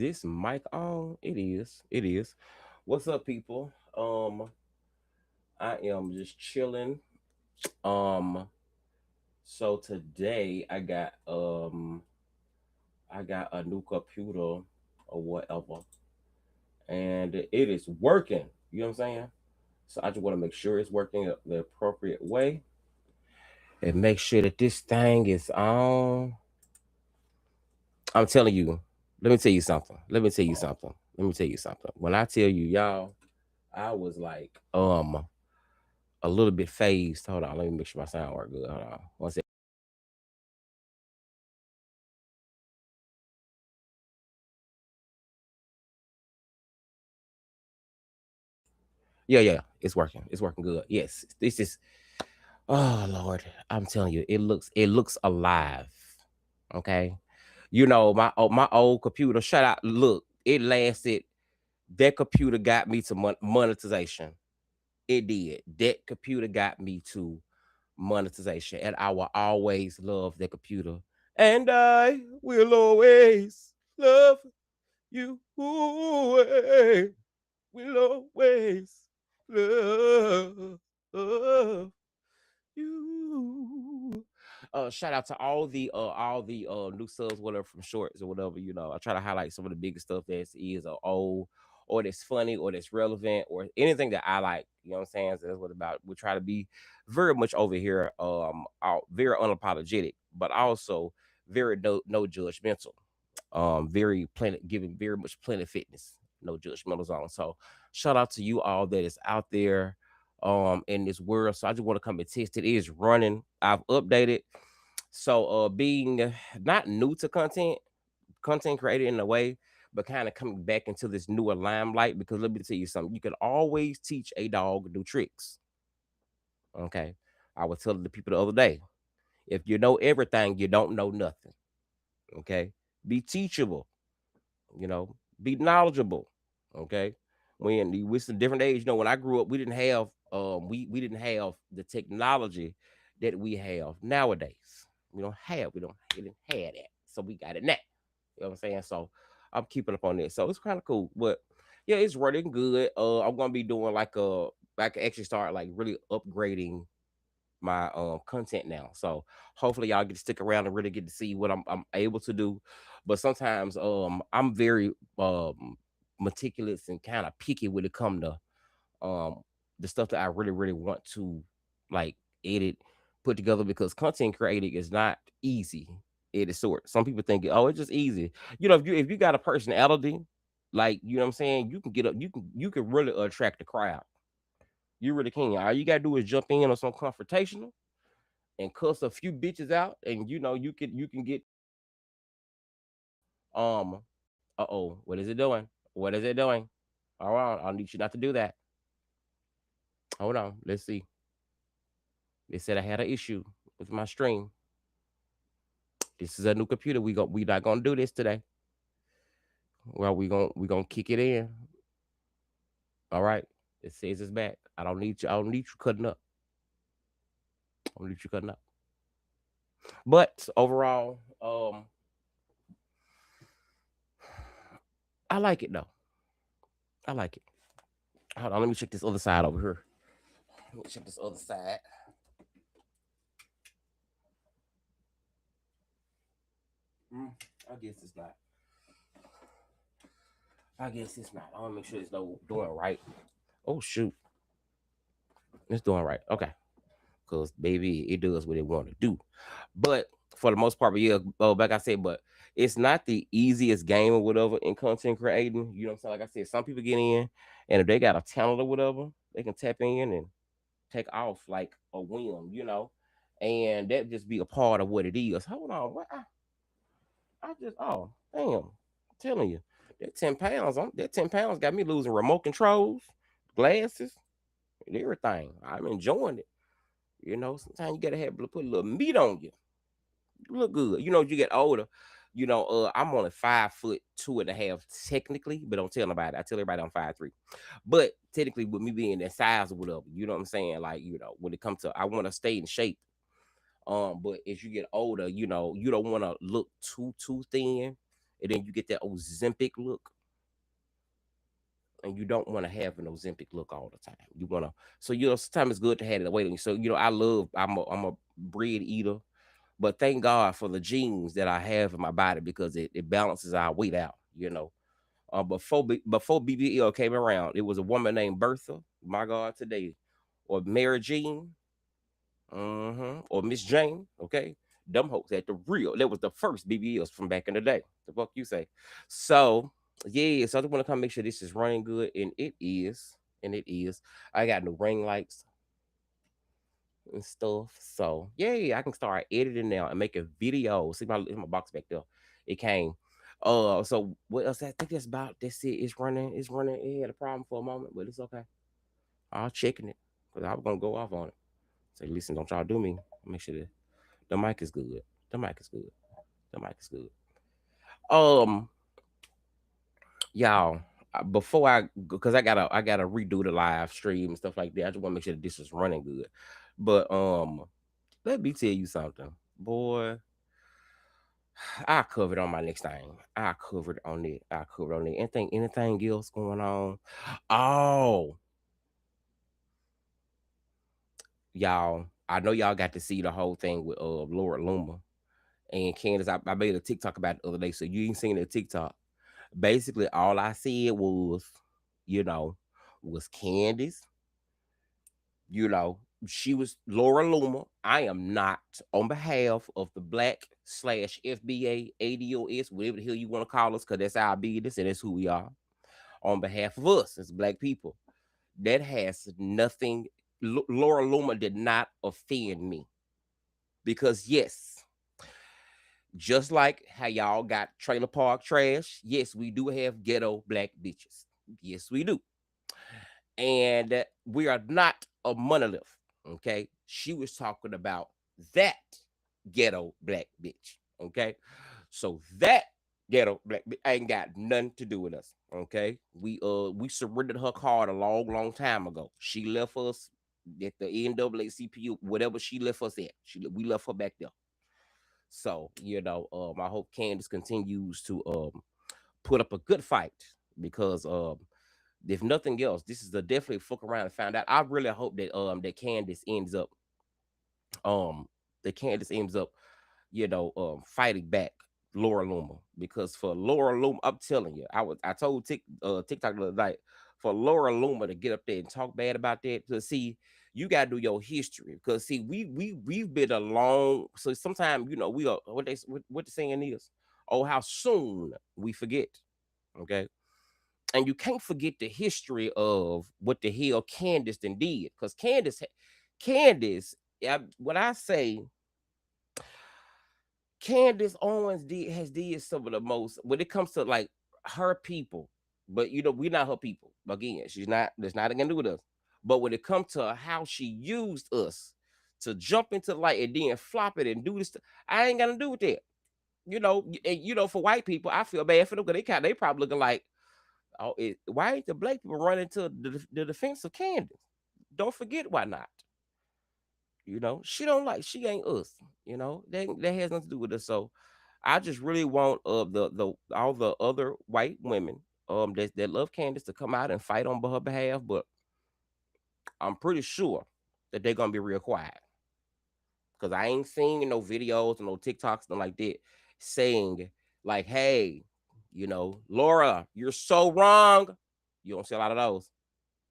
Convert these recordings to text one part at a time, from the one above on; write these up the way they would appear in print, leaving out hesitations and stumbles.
This mic on? It is. It is. What's up, people? I am just chilling. Um, so today I got a new computer or whatever, and it is working. You know what I'm saying? So I just want to make sure it's working the appropriate way and make sure that this thing is on. I'm telling you. Let me tell you something. Let me tell you something. Let me tell you something. When I tell you, y'all, I was like, a little bit phased. Hold on, let me make sure my sound work good. Hold on, one second. Yeah, it's working. It's working good. Yes, this is. Oh Lord, I'm telling you, it looks alive. Okay, my old computer. Shut out. Look, it lasted. That computer got me to monetization. It did. That computer got me to monetization, and I will always love that computer. And I will always love you. Will always love you. Shout out to all the new subs, whatever from shorts or whatever. I try to highlight some of the biggest stuff that is old or that's funny or that's relevant or anything that I like. You know what I'm saying? So that's what about. We try to be very much over here, very unapologetic, but also very no judgmental. Very planet giving very much planet fitness, no judgmental zone. So shout out to you all that is out there in this world. So I just want to come and test it is running. I've updated. So being not new to content created in a way, but kind of coming back into this newer limelight because let me tell you something. You can always teach a dog new tricks. Okay. I was telling the people the other day, if you know everything, you don't know nothing. Okay. Be teachable, be knowledgeable. Okay. When we was a different age, when I grew up, we didn't have we didn't have the technology that we have nowadays. We didn't have that. So we got it now. You know what I'm saying? So I'm keeping up on this. So it's kind of cool. But yeah, it's running good. I'm gonna be doing I can actually start like really upgrading my content now. So hopefully y'all get to stick around and really get to see what I'm able to do. But sometimes I'm very meticulous and kind of picky when it come to um the stuff that I really really want to like edit, put together because content creating is not easy. It is sort. Some people think, oh, it's just easy. If you got a personality, like what I'm saying, you can get up, you can really attract the crowd. You really can. All you gotta do is jump in on some confrontational and cuss a few bitches out, and you can get um. What is it doing? What is it doing? All right, I need you not to do that. Hold on, let's see. They said I had an issue with my stream. This is a new computer. We not gonna do this today. Well, we gonna kick it in. All right. It says it's back. I don't need you cutting up. I don't need you cutting up. But overall, I like it though. I like it. Hold on, let me check this other side over here. Let me check this other side. Mm, I guess it's not. I guess it's not. I want to make sure it's no doing right. Oh shoot, it's doing right. Okay, because baby, it does what it want to do. But for the most part, but yeah, like I said, but it's not the easiest game or whatever in content creating. You know what I'm saying? Like I said, some people get in, and if they got a talent or whatever, they can tap in and take off like a whim. And that just be a part of what it is. Hold on, what? I just damn, I'm telling you, that 10 pounds got me losing remote controls, glasses, and everything. I'm enjoying it. Sometimes you gotta put a little meat on you. You look good. You get older. I'm only 5'2.5" technically, but don't tell nobody. I tell everybody I'm 5'3". But technically, with me being that size or whatever, you know what I'm saying? Like, when it comes to, I want to stay in shape. But as you get older, you don't want to look too thin. and then you get that Ozempic look, and you don't want to have an Ozempic look all the time. You want to, so sometimes it's good to have it away. So I'm a bread eater, but thank God for the genes that I have in my body because it balances our weight out. Before BBL came around, it was a woman named Bertha, my God, today, or Mary Jean, or Miss Jane. Okay, them hoes at the real. That was the first BBLs from back in the day. The fuck you say? So yeah, so I just want to come make sure this is running good, and it is, I got new ring lights and stuff. So yeah, I can start editing now and making videos. See my box back there. It came. So what else? I think that's about. That's it. It's running. It's running. It had a problem for a moment, but it's okay. I'll checking it because I was gonna go off on it. Say, listen, don't y'all do me. Make sure the mic is good. The mic is good. The mic is good. Um, y'all. Before because I gotta redo the live stream and stuff like that. I just want to make sure that this is running good. But let me tell you something, boy. I covered on my next thing. I covered on it. I covered on it. Anything else going on? Oh, y'all. I know y'all got to see the whole thing with Laura Luma and Candace. I made a TikTok about it the other day, so you ain't seen the TikTok. Basically, all I said was, you know, was Candace. You know, she was Laura Luma. I am not on behalf of the black slash FBA ADOS, whatever the hell you want to call us, because that's our business and that's who we are. On behalf of us as black people, that has nothing. Laura Luma did not offend me because yes, just like how y'all got trailer park trash, yes, we do have ghetto black bitches. Yes, we do. And we are not a monolith. Okay. She was talking about that ghetto black bitch. Okay. So that ghetto black bitch ain't got nothing to do with us. Okay. We surrendered her card a long time ago. She left us at the NAACP, whatever she left us at. We left her back there. So, I hope Candace continues to put up a good fight because if nothing else, this is a definitely fuck around and find out. I really hope that um Candace ends up, fighting back Laura Luma. Because for Laura Luma, I'm telling you, I told TikTok the other night, for Laura Luma to get up there and talk bad about that, to see, you gotta do your history. Because see, we've been along. So sometimes, we are what the saying is, oh, how soon we forget. Okay. And you can't forget the history of what the hell Candace done did. Because Candace, when I say Candace Owens has did some of the most when it comes to like her people, but we're not her people. Again, she's not. There's nothing gonna do with us. But when it comes to how she used us to jump into light and then flop it and do this, I ain't gonna do with that. For white people, I feel bad for them because they probably looking like, oh, why ain't the black people running to the defense of Candace? Don't forget why not. She ain't us. That has nothing to do with us. So I just really want the all the other white women that love Candace to come out and fight on her behalf, but I'm pretty sure that they're gonna be real quiet because I ain't seen no videos and no TikToks and like that saying like, hey, Laura, you're so wrong. You don't see a lot of those.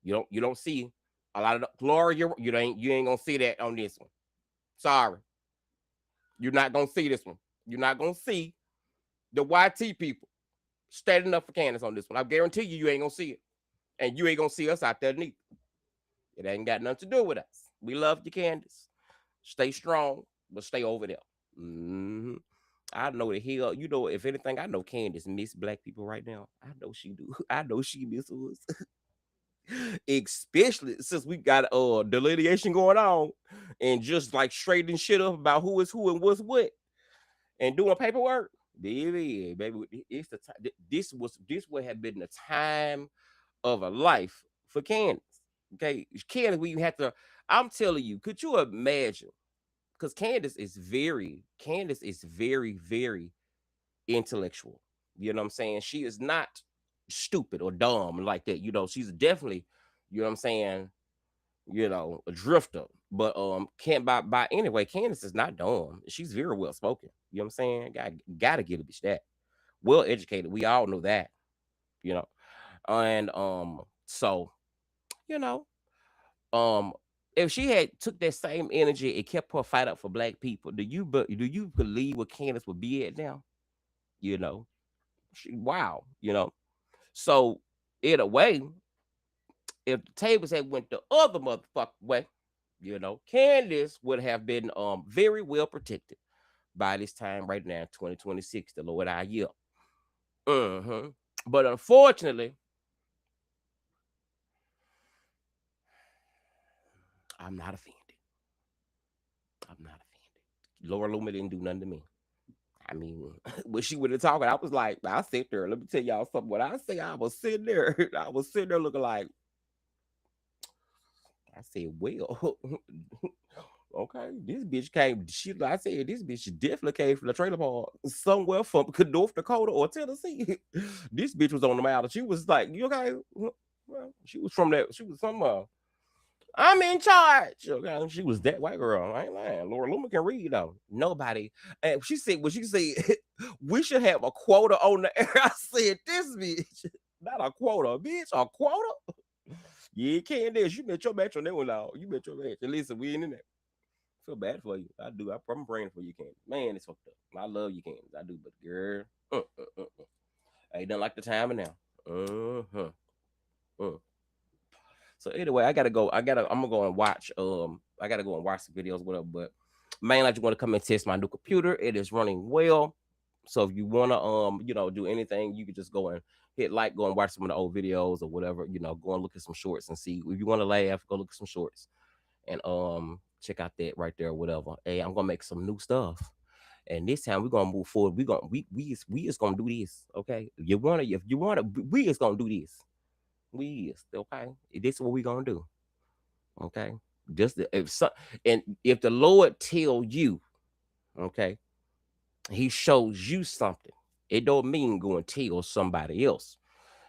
You don't see a lot of Laura. You ain't gonna see that on this one. Sorry, you're not gonna see this one. You're not gonna see the YT people standing up for Candace on this one. I guarantee you ain't gonna see it, and you ain't gonna see us out there neither. It ain't got nothing to do with us. We love you, Candace. Stay strong, but stay over there. hmm I know the hell. If anything, I know Candace miss black people right now. I know she do. I know she miss us. Especially since we got delineation going on and just like straightening shit up about who is who and what's what and doing paperwork. Baby, it's the time. This would have been the time of a life for Candace. Okay, Candace, we have to. I'm telling you, could you imagine? Because Candace is very, very intellectual, You know what I'm saying? She is not stupid or dumb like that. She's definitely, you know what I'm saying, a drifter. But can't by anyway, Candace is not dumb. She's very well spoken. You know what I'm saying? Gotta get a bitch that. Well educated. We all know that, you know. And so, you know, um if she had took that same energy and kept her fight up for black people, do you believe where Candace would be at now? You know, wow, So in a way, if the tables had went the other motherfucking way, Candace would have been very well protected by this time right now, 2026, the Lord our year. But unfortunately, I'm not offended. I'm not offended. Laura Loomer didn't do nothing to me. I mean, when she went to talking, I was like, I sit there. Let me tell y'all something. When I say I was sitting there, I was sitting there looking like, I said, well, okay, this bitch came. I said, this bitch definitely came from the trailer park somewhere from North Dakota or Tennessee. This bitch was on the mountain. She was like, you okay? Well, she was from that. She was somewhere. I'm in charge. Okay, she was that white girl. I ain't lying. Laura Loomer can read though. Nobody. And she said, well, she said, we should have a quota on the air. I said, this bitch, not a quota, bitch, a quota. Yeah, Candace, you bet your match on that one now. You bet your match. And listen, we ain't in there. Feel bad for you. I do. I'm praying for you, Candace. Man, it's fucked up. I love you, Candace. I do, but girl, ain't nothing like the time of now. Uh-huh. So anyway, I'm gonna go and watch. I gotta go and watch the videos, whatever. But mainly, I just want to come and test my new computer. It is running well. So if you wanna do anything, you could just go and hit like, go and watch some of the old videos or whatever. Go and look at some shorts and see. If you want to laugh, go look at some shorts and check out that right there or whatever. Hey, I'm gonna make some new stuff. And this time we're gonna move forward. We just gonna do this. Okay. If you wanna, we just gonna do this. We is okay. This is what we gonna do. Okay. And if the Lord tell you, okay, he shows you something, it don't mean go and tell somebody else.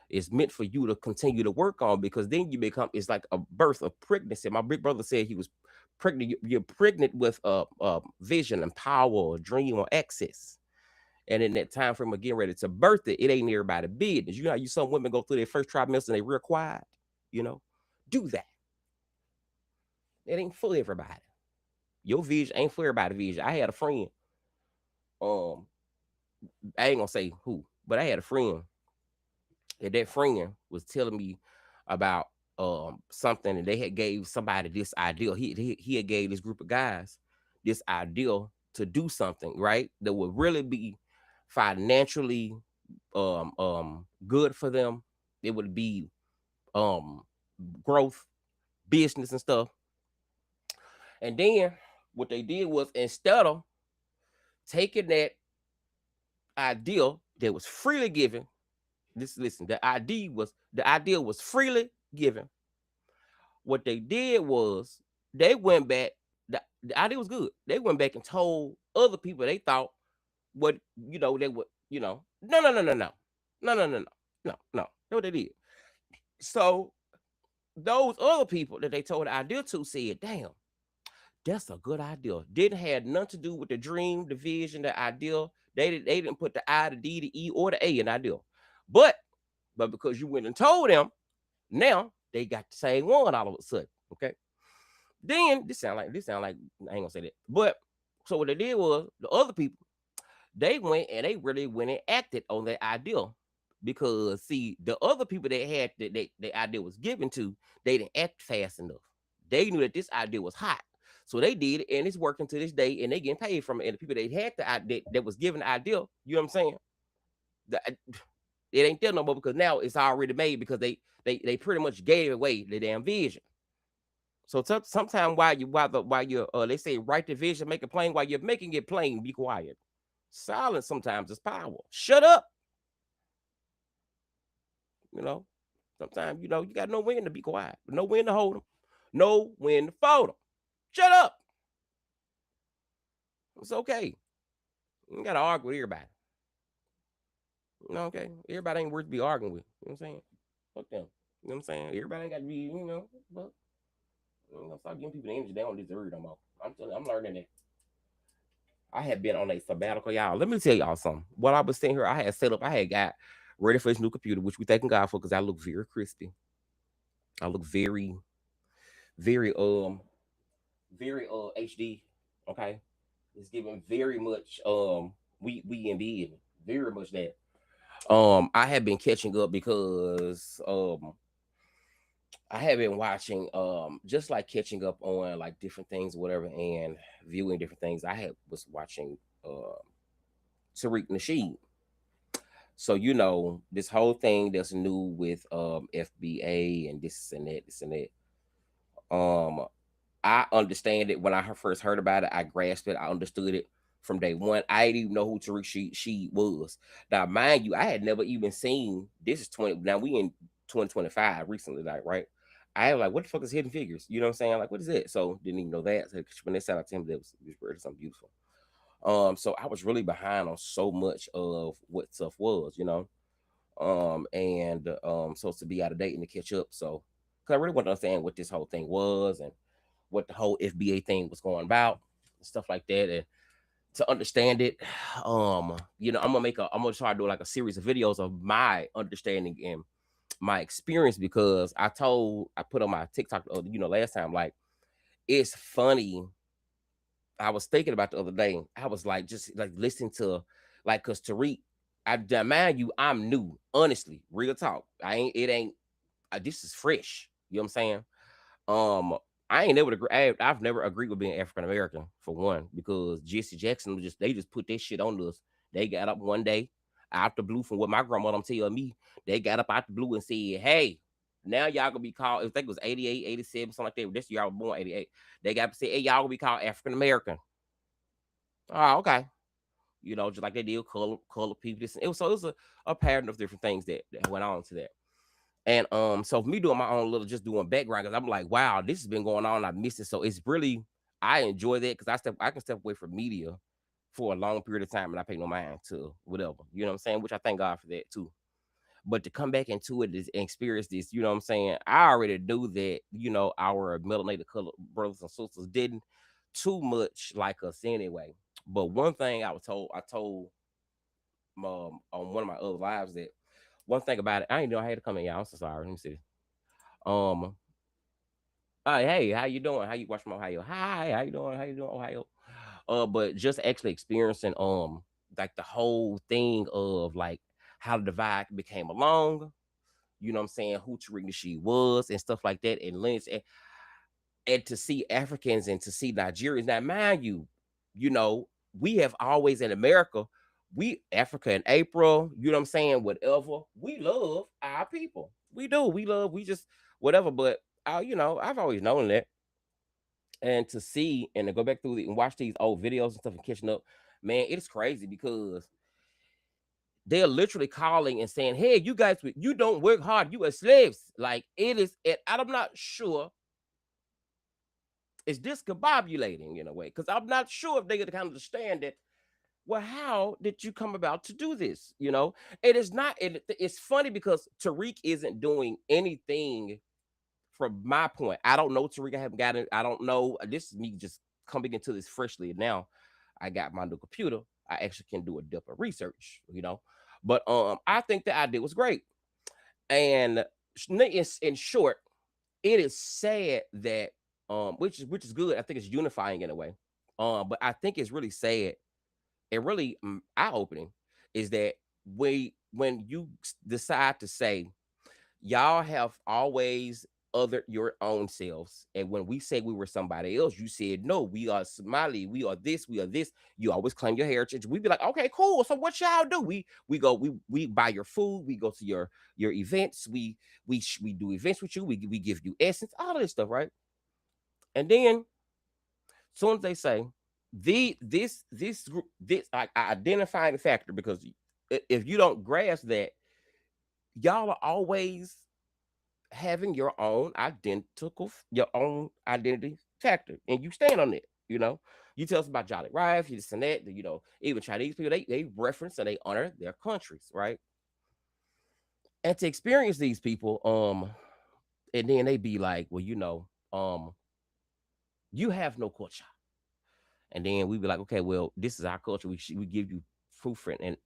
It's meant for you to continue to work on, because then you become, it's like a birth of pregnancy. My big brother said he was pregnant. You're pregnant with a vision and power or dream or access. And in that time frame of getting ready to birth it, it ain't everybody business. You know how some women go through their first trimester and they real quiet, do that. It ain't for everybody. Your vision ain't for everybody vision. I had a friend, um, I ain't gonna say who, but I had a friend, and that friend was telling me about something, and they had gave somebody this idea. He had gave this group of guys this idea to do something, right? That would really be financially good for them. It would be um growth, business and stuff. And then what they did was, instead of taking that idea that was freely given, the idea was freely given. What they did was they went back. The idea was good. They went back and told other people they thought what they would, no. That's what they did. So those other people that they told the idea to said, damn, that's a good idea. Didn't have nothing to do with the dream, the vision, the idea. They didn't put the I, the D, the E, or the A in idea. But because you went and told them, now they got the same one all of a sudden. Okay. Then this sound like I ain't gonna say that. But so what they did was, the other people, they went and they really went and acted on that idea. Because see, the other people that had the idea was given to, they didn't act fast enough. They knew that this idea was hot. So they did it, and it's working to this day, and they getting paid from it. And the people that had the idea, that was given the idea, you know what I'm saying? It ain't there no more, because now it's already made, because they pretty much gave away the damn vision. So sometimes while you they say write the vision, make it plain. While you're making it plain, be quiet. Silence sometimes is power. Shut up. Sometimes you got no when to be quiet, no when to hold them, no when to fold them. Shut up. It's okay. You gotta argue with everybody. No, okay. Everybody ain't worth to be arguing with. You know what I'm saying? Fuck them. You know what I'm saying? Everybody ain't got to be, but stop giving people the energy they don't deserve no more. I'm telling you, I'm learning that. I had been on a sabbatical, y'all. Let me tell y'all something. While I was sitting here, I had set up, I had got ready for this new computer, which we thanking God for because I look very crispy. I look very, very, very HD. Okay. It's giving very much we in bed. Very much that. I have been catching up because I have been watching just like catching up on like different things, whatever, and viewing different things. I had was watching Tariq Nasheed. So this whole thing that's new with FBA and this and that. I understand it when I first heard about it. I grasped it. I understood it from day one. I didn't even know who Tariq she was. Now, mind you, I had never even seen this is 20. Now we in 2025 recently, like right. I was like, what the fuck is Hidden Figures? You know what I'm saying? Like, what is it? So didn't even know that. So when they sounded to him, that was something beautiful. So I was really behind on so much of what stuff was. And so to be out of date and to catch up. So because I really want to understand what this whole thing was and what the whole FBA thing was going about, and stuff like that, and to understand it, I'm gonna try to do like a series of videos of my understanding and my experience because I put on my TikTok, last time, like it's funny. I was thinking about the other day. I was like, just like listening to, like, cause Tariq, mind you, I'm new, honestly, real talk. It ain't, this is fresh. You know what I'm saying? Um, I ain't never agree. I've never agreed with being African American for one, because Jesse Jackson they just put that shit on us. They got up one day out the blue from what my grandmother telling me. They got up out the blue and said, "Hey, now y'all gonna be called." I think it was 88, 87, something like that. This year I was born 88. They got to say, "Hey, y'all gonna be called African American." Oh, okay. Just like they did color people. It was a pattern of different things that went on to that. And so for me doing my own little just doing background, because I'm like, wow, this has been going on. I missed it. So it's really I enjoy that because I can step away from media for a long period of time and I pay no mind to whatever. You know what I'm saying? Which I thank God for that too. But to come back into it and experience this, you know what I'm saying? I already knew that, our melanated color brothers and sisters didn't too much like us anyway. But one thing I told on one of my other lives that one thing about it, I didn't know I had to come in, y'all. I'm so sorry. Let me see. Um, hey, how you doing? How you watch from Ohio? Hi, how you doing? How you doing, Ohio? But just actually experiencing like the whole thing of like how the divide became along, you know what I'm saying, who Tariq Nasheed was and stuff like that, and Lynch and to see Africans and to see Nigerians. Now, mind you, you know, we have always in America, we Africa in April, you know what I'm saying, whatever. We love our people. We do. We just whatever. But I've always known that. And to see and to go back through and watch these old videos and stuff and catching up, man, it's crazy because they're literally calling and saying, "Hey, you guys, you don't work hard. You are slaves." Like it is. I'm not sure it's discombobulating in a way because I'm not sure if they could kind of understand that. Well, how did you come about to do this? It is not. It's funny because Tariq isn't doing anything from my point. I don't know Tariq. I haven't gotten. I don't know. This is me just coming into this freshly now. I got my new computer. I actually can do a deeper research. But I think the idea was great. And in short, it is sad that which is good. I think it's unifying in a way. But I think it's really sad and really eye opening is that when you decide to say y'all have always other your own selves, and when we say we were somebody else, you said no, we are Somali, we are this, we are this. You always claim your heritage. We'd be like, okay, cool. So what y'all do? We buy your food, we go to your events, we do events with you, we give you essence, all of this stuff, right? And then soon as they say this group, this I identifying factor, because if you don't grasp that, y'all are always having your own identity factor, and you stand on it. You tell us about Jolly Rife, you this and that. Even Chinese people, they reference and they honor their countries, right? And to experience these people, and then they be like, well, you have no culture. And then we be like, okay, well, this is our culture. We give you proof, and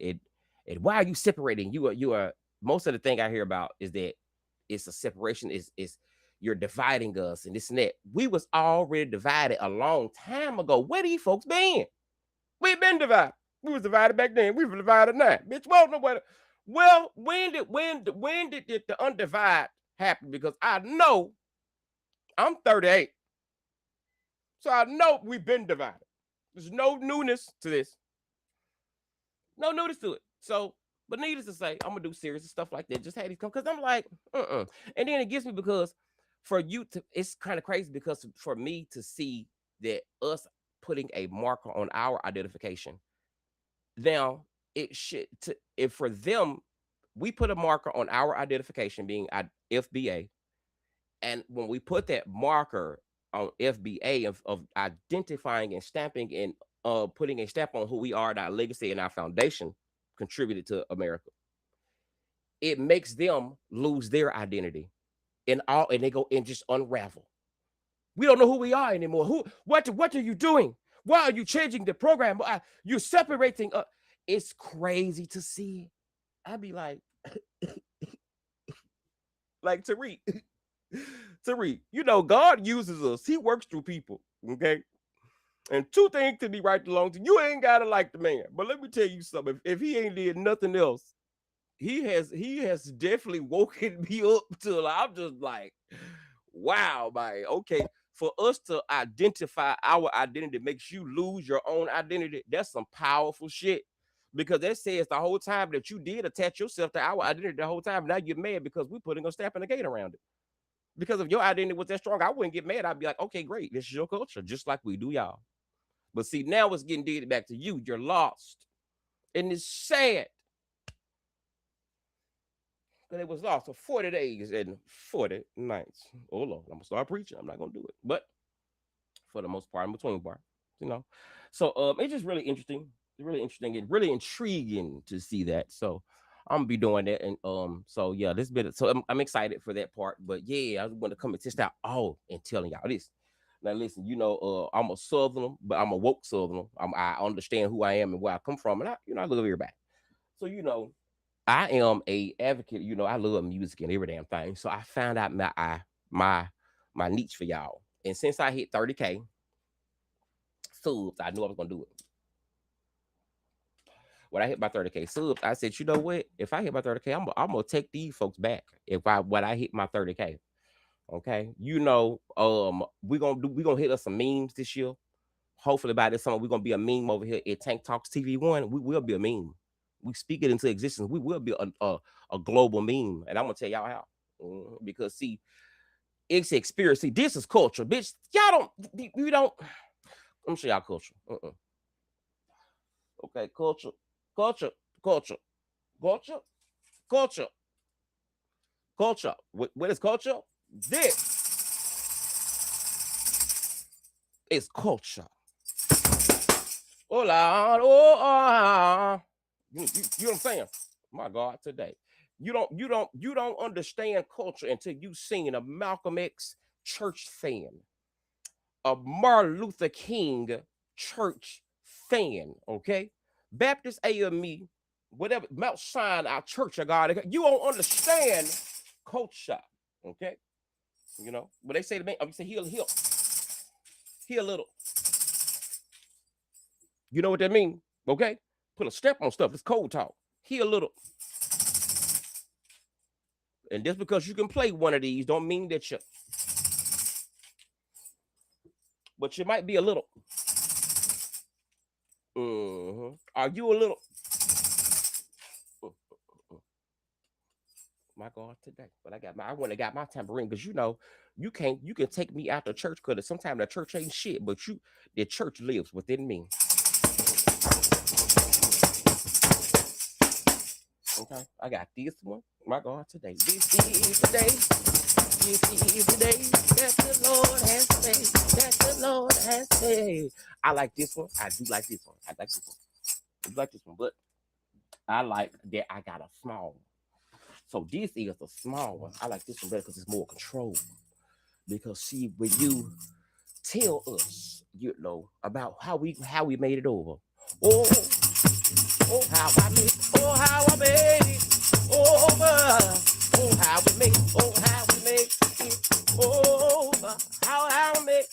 why are you separating? You are most of the thing I hear about is that it's a separation, is you're dividing us and this and that. We was already divided a long time ago. Where these folks been? We've been divided. We was divided back then. We were divided now. Bitch, well, nobody. Well, when did the undivide happen? Because I know I'm 38. So I know we've been divided. There's no newness to this. No newness to it. So, but needless to say, I'm gonna do series and stuff like that. Just had these come because I'm like, and then it gets me because for you to, it's kind of crazy because for me to see that us putting a marker on our identification. Now, it should to if for them, we put a marker on our identification being FBA, and when we put that marker on FBA of identifying and stamping and putting a stamp on who we are and our legacy and our foundation contributed to America, it makes them lose their identity and they go and just unravel. We don't know who we are anymore. What are you doing? Why are you changing the program? You're separating. It's crazy to see. I'd be like Tariq. Tariq, God uses us. He works through people. Okay. And two things to be right along to you ain't gotta like the man. But let me tell you something. If he ain't did nothing else, he has definitely woken me up till I'm just like, wow, man. Okay. For us to identify our identity makes you lose your own identity. That's some powerful shit. Because that says the whole time that you did attach yourself to our identity the whole time. Now you're mad because we're putting a stamp in the gate around it. Because if your identity was that strong, I wouldn't get mad. I'd be like, okay, great. This is your culture, just like we do y'all. But see, now it's getting deeded back to you. You're lost. And it's sad that it was lost for 40 days and 40 nights. Oh, Lord, I'm going to start preaching. I'm not going to do it. But for the most part, in between part, you know. So it's just really interesting. Really interesting and really intriguing to see that. So I'm gonna be doing that. And so yeah, this bit so I'm excited for that part. But yeah, I was going to come and test out all and telling y'all this. Now listen, I'm a southerner, but I'm a woke southerner. I understand who I am and where I come from, and I love everybody. So I am a advocate. I love music and every damn thing. So I found out my niche for y'all. And since I hit 30K subs, I knew I was gonna do it. When I hit my 30K subs, I said, you know what? If I hit my 30K, I'm gonna take these folks back. When I hit my 30K. Okay. We're gonna hit us some memes this year. Hopefully by this summer, we're gonna be a meme over here at Tank Talks TV One. We will be a meme. We speak it into existence. We will be a global meme. And I'm gonna tell y'all how. Because see, it's experience. See, this is culture, bitch. Y'all don't. Let me show y'all culture. Okay, culture, culture, culture, culture, culture, culture. What is culture? This is culture. Hola, you know what I'm saying? My God, today. You don't understand culture until you seen a Malcolm X church fan, a Martin Luther King church fan, okay? Baptist AME, whatever, Mount Sinai, our church of God. You don't understand culture, okay? But they say to me, I'm say he a little. You know what that mean? Okay? Put a step on stuff. It's cold talk. He a little. And just because you can play one of these don't mean that but you might be a little. Are you a little? My God, today. But I went and got my tambourine because you can take me out the church because sometimes the church ain't shit, but the church lives within me. Okay, I got this one. My God, today. This is the day. This is the day that the Lord has made. That the Lord has made. I like this one. I do like this one. I like this one. I like this one, but I like that I got a small. So this is a small one. I like this one better because it's more controlled. Because see, when you tell us, about how we made it over. Oh, how I made it over. How we made it over. How I made.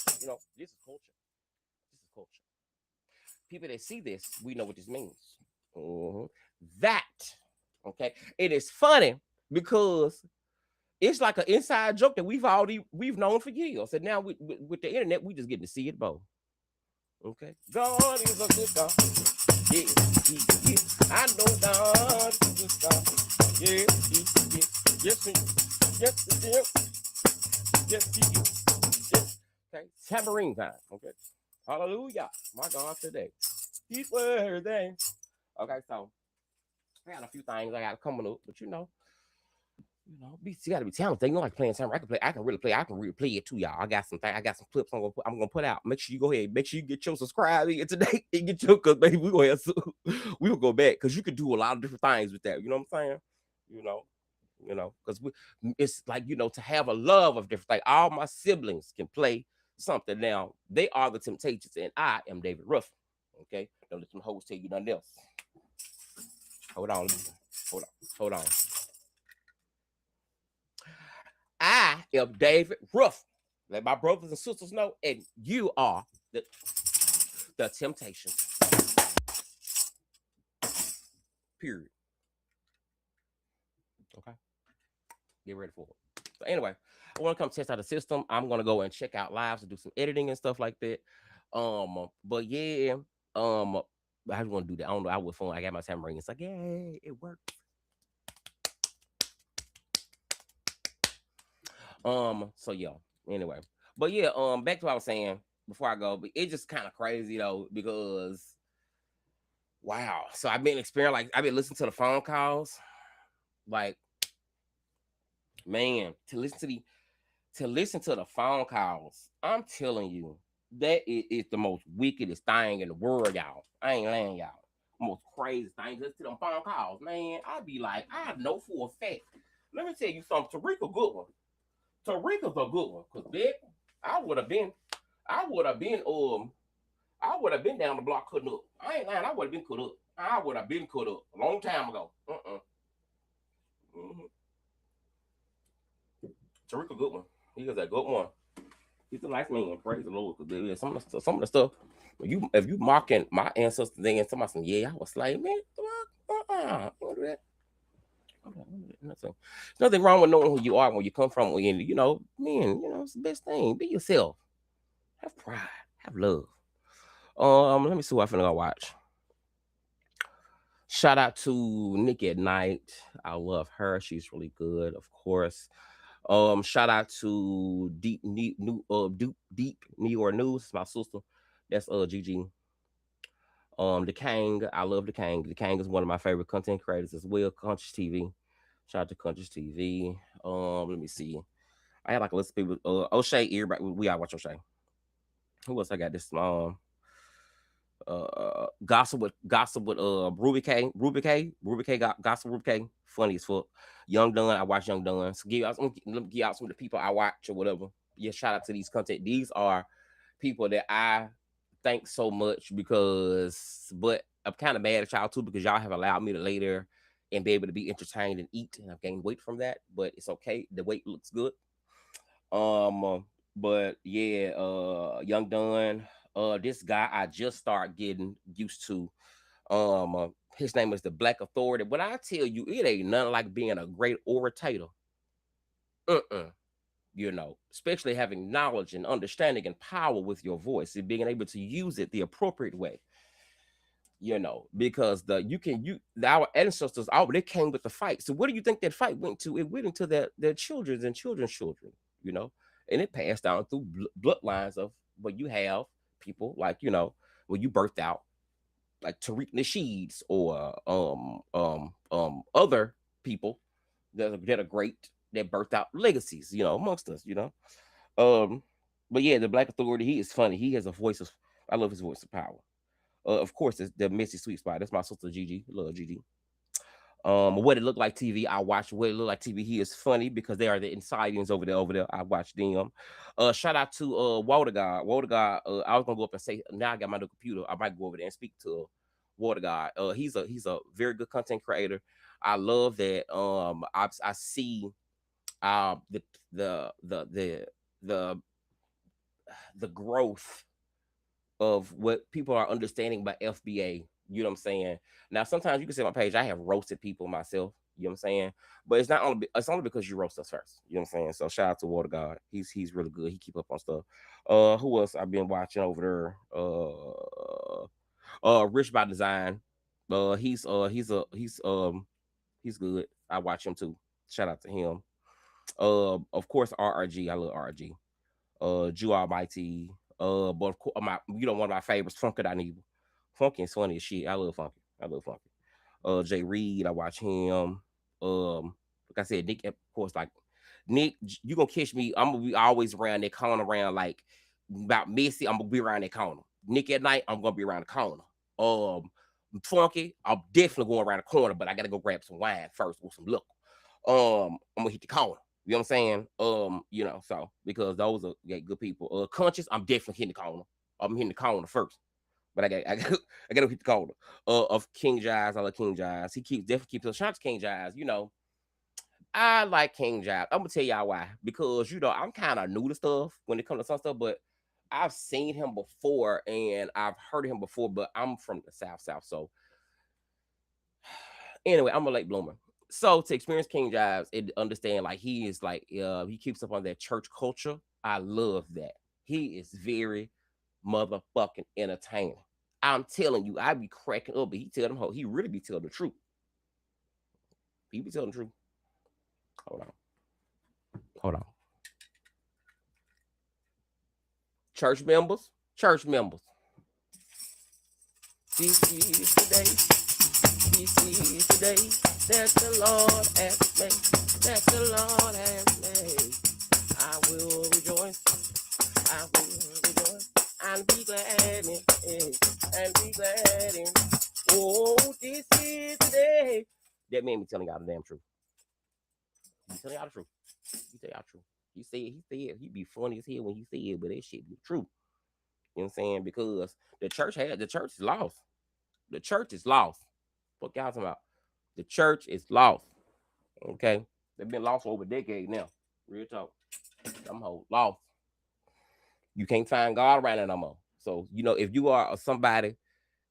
This is culture. This is culture. People that see this, we know what this means. Mhm. That, okay, it is funny because it's like an inside joke that we've known for years, and now with the internet, we just getting to see it both. Okay, God is a good God. Yeah, I know God is a good God. Yeah, yes, yes, yes, he is. Yes. Okay, tambourine time. Okay, hallelujah, my God today. He's worthy. Okay, so I got a few things I got coming up, but you got to be talented. You know, like playing something. I can really play. I can really play it too, y'all. I got some clips I'm gonna put out. Make sure you go ahead. Make sure you get your subscribe in today and get your, cause baby, we will go back because you can do a lot of different things with that. You know what I'm saying? You know, because it's like to have a love of different things. All my siblings can play something. Now they are the Temptations, and I am David Ruffin. Okay, don't let them hoes tell you nothing else. Hold on, hold on. I am David Ruffin. Let my brothers and sisters know, and you are the Temptations. Period. Okay. Get ready for it. So anyway, I want to come test out the system. I'm gonna go and check out lives and do some editing and stuff like that. But yeah, um, I just want to do that. I don't know. I was phone. I got my tambourine. It's like, yay, it worked. So yeah. Anyway, but yeah. Back to what I was saying before I go. But it's just kind of crazy though because wow. So I've been experiencing I've been listening to the phone calls. Like, man, to listen to the phone calls, I'm telling you, that is the most wickedest thing in the world, y'all. I ain't lying, y'all. Most crazy thing. Listen to them phone calls, man. I'd be like, I know for a fact. Let me tell you something. Tarika good one. Tarika's a good one. Cause bitch, I would have been, I would have been, I would have been down the block cutting up. I ain't lying. I would have been cut up. I would have been cut up a long time ago. Mm-hmm. Tarika good one. He is a good one. He's a nice man. Praise the Lord. Cause some of the stuff. If you mocking my ancestors, then somebody saying, yeah, I was like, man, don't do that. Nothing. There's nothing wrong with knowing who you are, where you come from, and man, it's the best thing. Be yourself. Have pride. Have love. Let me see what I'm finna go watch. Shout out to Nikki at Night. I love her. She's really good, of course. Shout out to Deep New York News. It's my sister. That's Gigi. The Kang. I love the Kang. The Kang is one of my favorite content creators as well. Conscious TV. Shout out to Conscious TV. Let me see. I had like a list of people. O'Shea, everybody. We all watch O'Shea. Who else I got this? Gossip with Ruby K Gossip Ruby K, funny as fuck. Young Dunn, I watch Young Dunn. So let me give out some of the people I watch or whatever. Yeah, shout out to these content. These are people that I thank so much but I'm kind of mad at y'all too because y'all have allowed me to lay there and be able to be entertained and eat, and I've gained weight from that, but it's okay. The weight looks good. But yeah, Young Dunn. This guy I just start getting used to. His name is the Black Authority. When I tell you, it ain't nothing like being a great orator. Uh-uh. Especially having knowledge and understanding and power with your voice and being able to use it the appropriate way. Because our ancestors, they came with the fight. So what do you think that fight went to? It went into their children's and children's children, and it passed down through bloodlines of where you have people like, when you birthed out like Tariq Nasheeds or other people that are great that birthed out legacies, amongst us. Um, but yeah, the Black Authority, he is funny. He has a voice of I love his voice of power. Of course, it's the Missy Sweet Spot. That's my sister Gigi. Love Gigi. What it looked like TV. I watch What It Look Like TV. He is funny because they are the insiders over there. Over there, I watch them. Shout out to Water God. Water God. I was gonna go up and say now I got my new computer. I might go over there and speak to Water God. He's a very good content creator. I love that. I see the the the the the the growth of what people are understanding by FBA. You know what I'm saying? Now, sometimes you can see on my page, I have roasted people myself. You know what I'm saying? But it's only because you roast us first. You know what I'm saying? So shout out to Water God. He's really good. He keep up on stuff. Who else I've been watching over there? Rich by Design. He's good. I watch him too. Shout out to him. Of course, RRG. I love RRG. Jew Almighty. But of course, one of my favorites, Funky Dineva. Funky is funny as shit. I love Funky. I love Funky. Jay Reed, I watch him. Like I said, Nick, of course, like Nick, you gonna catch me. I'm gonna be always around that corner, around like about Missy. I'm gonna be around that corner. Nick at night, I'm gonna be around the corner. Funky, I'm definitely going around the corner, but I gotta go grab some wine first with some liquor. I'm gonna hit the corner. You know what I'm saying? So because those are good people. Conscious, I'm definitely hitting the corner. I'm hitting the corner first. But I got to hit the corner. Of King Jives, I love King Jives. He definitely keeps us. Shout out to King Jives. I like King Jives. I'm gonna tell y'all why. Because I'm kind of new to stuff when it comes to some stuff, but I've seen him before and I've heard him before. But I'm from the South, so anyway, I'm a late bloomer. So to experience King Jives and understand, like he is like he keeps up on that church culture. I love that. He is very motherfucking entertaining. I'm telling you, I be cracking up, but he really be telling the truth. He be telling the truth. Hold on. Hold on. Church members. This is today. This is today that the Lord has made. That the Lord has made. I will rejoice. I will rejoice. And be glad in it. And be glad in it. Oh, this is the day. That made me telling y'all the damn truth. He telling y'all the truth. He tell y'all the truth. He said, he be funny as hell when he said, but that shit be true. You know what I'm saying? Because the church is lost. The church is lost. Fuck y'all talking about. The church is lost. Okay? They've been lost for over a decade now. Real talk. Them hoes lost. You can't find God around there no more. So, if you are somebody,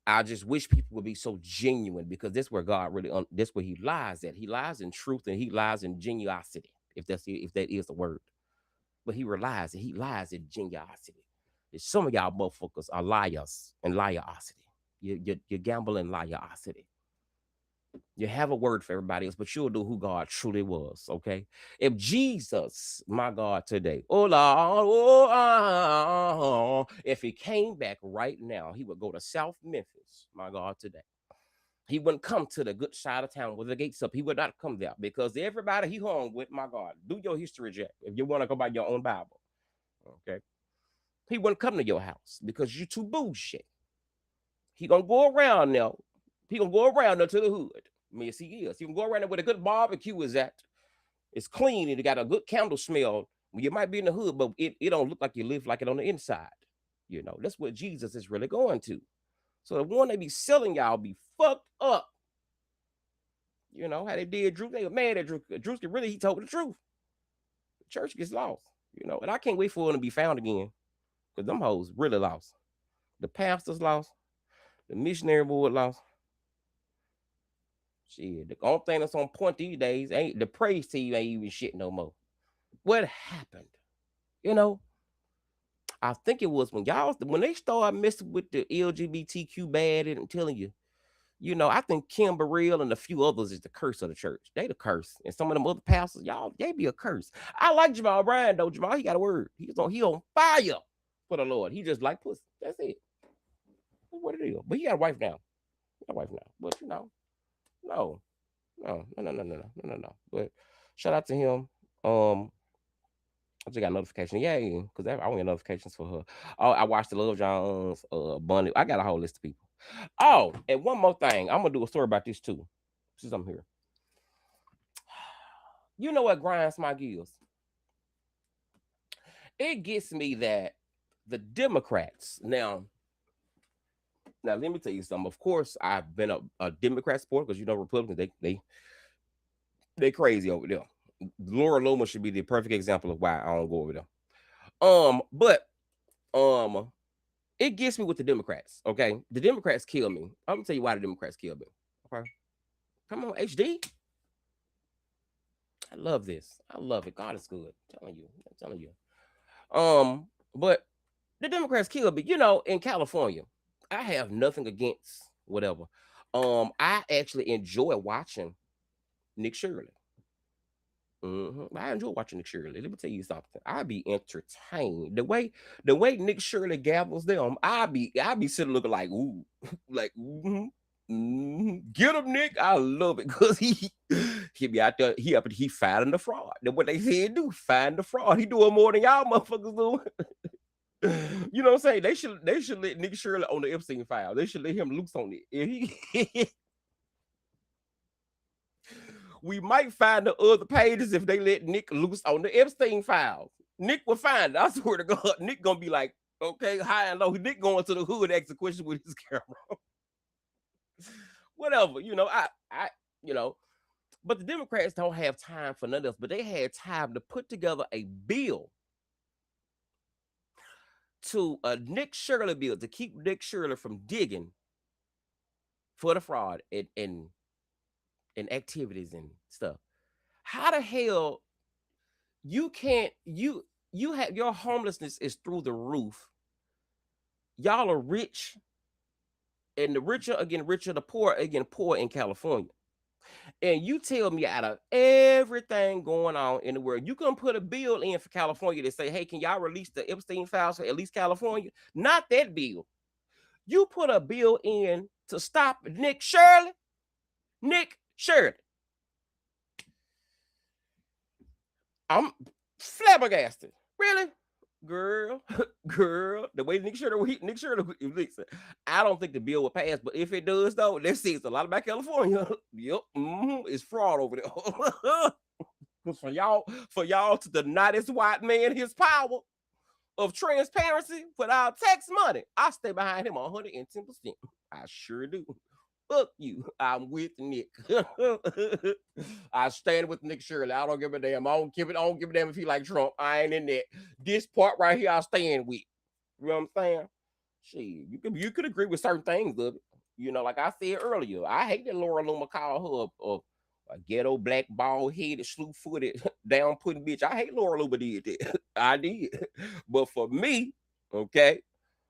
I just wish people would be so genuine because that's where God really, that's where he lies at. He lies in truth and he lies in genuosity, if that is the word. But he lies in genuosity. Some of y'all motherfuckers are liars and liarosity. You gamble in liarosity. You have a word for everybody else, but you'll know who God truly was, okay? If Jesus, my God, today, oh Lord, if he came back right now, he would go to South Memphis, my God, today. He wouldn't come to the good side of town with the gates up. He would not come there because everybody he hung with, my God, do your history check if you want to go by your own Bible, okay? He wouldn't come to your house because you too bullshit. He gonna go around now. He gonna go around there to the hood. Yes, he is. He can go around there where a good barbecue is at. It's clean and it got a good candle smell. You might be in the hood, but it don't look like you live like it on the inside. That's what Jesus is really going to. So the one they be selling y'all be fucked up. How they did Drew. They were mad at Drew. Drewski really, he told the truth. The church gets lost. And I can't wait for them to be found again. Because them hoes really lost. The pastors lost. The missionary board lost. Shit, the only thing that's on point these days ain't the praise team ain't even shit no more. What happened? I think it was when they started messing with the LGBTQ bad and I'm telling you, I think Kim Burrell and a few others is the curse of the church. They the curse. And some of them other pastors, y'all, they be a curse. I like Jamal Bryan though. Jamal, he got a word. He on fire for the Lord. He just like pussy. That's it. That's what it is. But he got a wife now. But no. No. But shout out to him. I just got a notification. Yay, because I want notifications for her. Oh, I watched the Love Jones, I got a whole list of people. Oh, and one more thing. I'm gonna do a story about this too. Since I'm here. You know what grinds my gears? It gets me that the Democrats now let me tell you something. Of course, I've been a Democrat supporter because you know Republicans they crazy over there. Laura Loomer should be the perfect example of why I don't go over there. But um, it gets me with the Democrats. Okay, the Democrats kill me. I'm gonna tell you why the Democrats kill me. Okay, come on, HD. I love this. I love it. God is good. I'm telling you. I'm telling you. But the Democrats kill me. You know, in California, I have nothing against whatever. I actually enjoy watching Nick Shirley. I enjoy watching Nick Shirley. Let me tell you something. I be entertained. The way Nick Shirley gavels them, I be sitting looking like ooh, like get him Nick. I love it because he be out there. He finding the fraud. That's what they said do. Find the fraud. He doing more than y'all motherfuckers do. You know what I'm saying? They should let Nick Shirley on the Epstein file. They should let him loose on it. If he we might find the other pages if they let Nick loose on the Epstein files. Nick will find it. I swear to God, Nick gonna be like, okay, high and low. Nick going to the hood, ask a question with his camera. Whatever, you know. But the Democrats don't have time for nothing else. But they had time to put together a bill to a Nick Shirley bill to keep Nick Shirley from digging for the fraud and activities and stuff. How the hell you can't you have your homelessness is through the roof. Y'all are rich, and the richer again richer, the poor again poor in California. And you tell me out of everything going on in the world, you can put a bill in for California to say, hey, can y'all release the Epstein files for at least California? Not that bill. You put a bill in to stop Nick Shirley. Nick Shirley. I'm flabbergasted. Really? Girl, girl, the way Nick Shirley, listen, I don't think the bill will pass, but if it does, though, let's see, it's a lot about California. Yep, it's fraud over there. Because for y'all to deny this white man his power of transparency with our tax money, I stay behind him 110%. I sure do. Fuck you. I'm with Nick. I stand with Nick Shirley. I don't give a damn. I don't give a damn if he like Trump. I ain't in that. This part right here, I stand with. You know what I'm saying? Shit, you could agree with certain things of it. Like I said earlier, I hate that Laura Loomer called her a ghetto black bald headed slew footed down putting bitch. I hate Laura Loomer did that. I did. But for me, okay,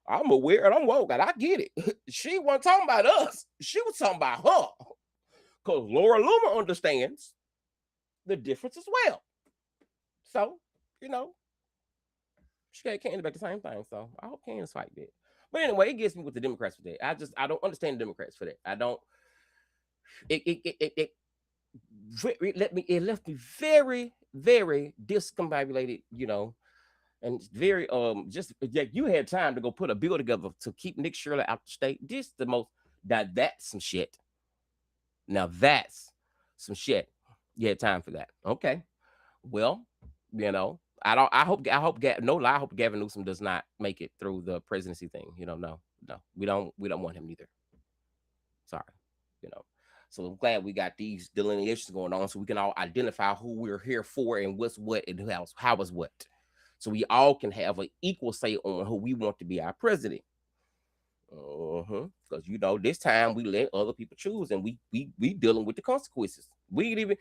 I'm aware and I'm woke and I get it. She wasn't talking about us. She was talking about her. Because Laura Loomer understands the difference as well. So, you know, she got Candace back the same thing. So I hope Candace fight that. But anyway, it gets me with the Democrats for that. I don't understand the Democrats for that. I don't. It left me very very discombobulated. And very just like you had time to go put a bill together to keep Nick Shirley out the state. This the most that's some shit. Now that's some shit. You had time for that. Okay. Well, I don't. I hope. No lie. I hope Gavin Newsom does not make it through the presidency thing. No, no. We don't want him neither. Sorry. You know. So I'm glad we got these delineations going on, so we can all identify who we're here for and what's what and how is what. So we all can have an equal say on who we want to be our president. Because this time we let other people choose, and we dealing with the consequences. We didn't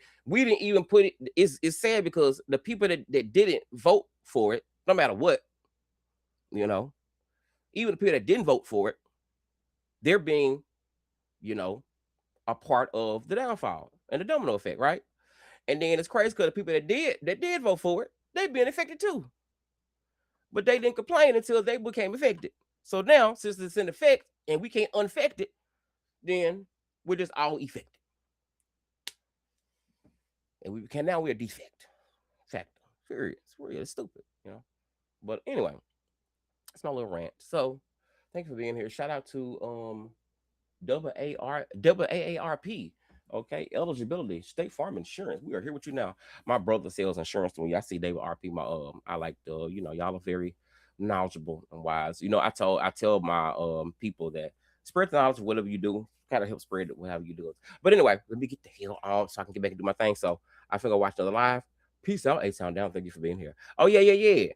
even put it. It's sad because the people that didn't vote for it, no matter what, you know, even the people that didn't vote for it, they're being, a part of the downfall and the domino effect, right? And then it's crazy because the people that did vote for it, they've been affected too, but they didn't complain until they became affected. So now, since it's in effect and we can't unaffect it, then we're just all affected. And we're a defect factor. Serious. It's really stupid. But anyway, it's my little rant. So thank you for being here. Shout out to double AARP. Okay, eligibility, State Farm Insurance. We are here with you now. My brother sells insurance to me. I see David RP. I like the, y'all are very knowledgeable and wise. I tell my people that spread the knowledge of whatever you do, kind of help spread it whatever you do. But anyway, let me get the hell on so I can get back and do my thing. So I think I'll watch another live. Peace out, A Town Down. Thank you for being here. Oh yeah, yeah, yeah.